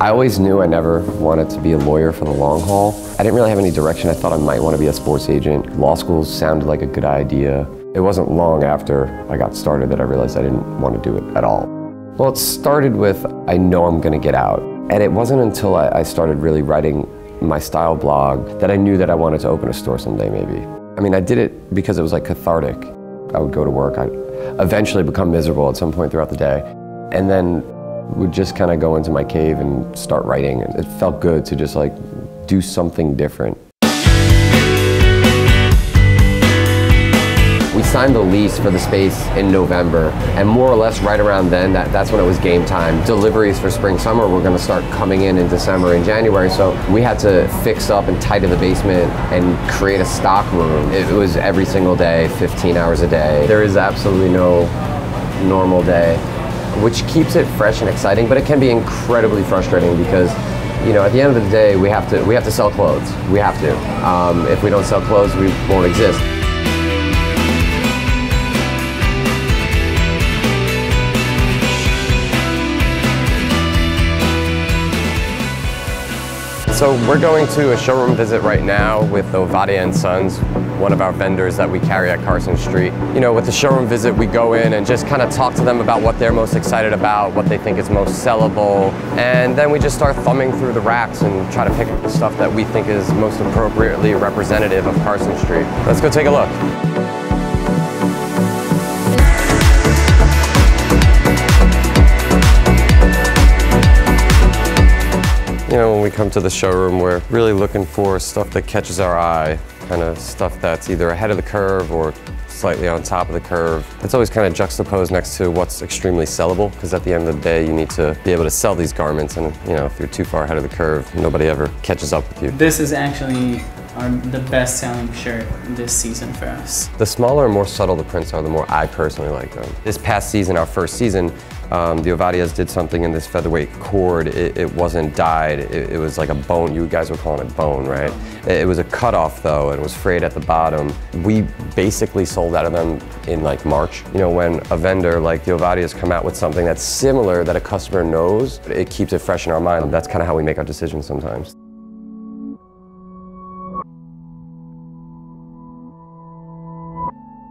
I always knew I never wanted to be a lawyer for the long haul. I didn't really have any direction. I thought I might want to be a sports agent. Law school sounded like a good idea. It wasn't long after I got started that I realized I didn't want to do it at all. Well, it started with, I know I'm going to get out. And it wasn't until I started really writing my style blog that I knew that I wanted to open a store someday, maybe. I mean, I did it because it was like cathartic. I would go to work, I'd eventually become miserable at some point throughout the day, and then would just kind of go into my cave and start writing. It felt good to just like do something different. We signed the lease for the space in November, and more or less right around then, that's when it was game time. Deliveries for spring, summer were going to start coming in December and January, so we had to fix up and tidy the basement and create a stock room. It was every single day, 15 hours a day. There is absolutely no normal day, which keeps it fresh and exciting, but it can be incredibly frustrating because, you know, at the end of the day, we have to sell clothes. We have to. If we don't sell clothes, we won't exist. So we're going to a showroom visit right now with Ovadia & Sons, one of our vendors that we carry at Carson Street. You know, with the showroom visit, we go in and just kind of talk to them about what they're most excited about, what they think is most sellable, and then we just start thumbing through the racks and try to pick up the stuff that we think is most appropriately representative of Carson Street. Let's go take a look. You know, when we come to the showroom, we're really looking for stuff that catches our eye, kind of stuff that's either ahead of the curve or slightly on top of the curve. It's always kind of juxtaposed next to what's extremely sellable, because at the end of the day, you need to be able to sell these garments, and you know, if you're too far ahead of the curve, nobody ever catches up with you. This is actually the best-selling shirt this season for us. The smaller and more subtle the prints are, the more I personally like them. This past season, our first season, the Ovadias did something in this featherweight cord. It wasn't dyed, it was like a bone. You guys were calling it bone, right? It was a cutoff though, and it was frayed at the bottom. We basically sold out of them in like March. You know, when a vendor like the Ovadias come out with something that's similar that a customer knows, it keeps it fresh in our mind. That's kind of how we make our decisions sometimes.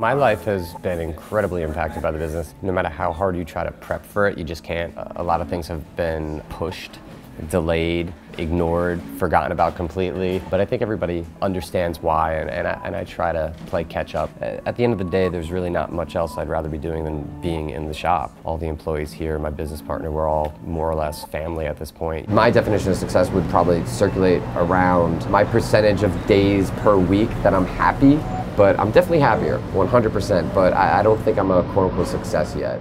My life has been incredibly impacted by the business. No matter how hard you try to prep for it, you just can't. A lot of things have been pushed, delayed, ignored, forgotten about completely. But I think everybody understands why, and I try to play catch up. At the end of the day, there's really not much else I'd rather be doing than being in the shop. All the employees here, my business partner, we're all more or less family at this point. My definition of success would probably circulate around my percentage of days per week that I'm happy. But I'm definitely happier, 100%, but I don't think I'm a quote-unquote success yet.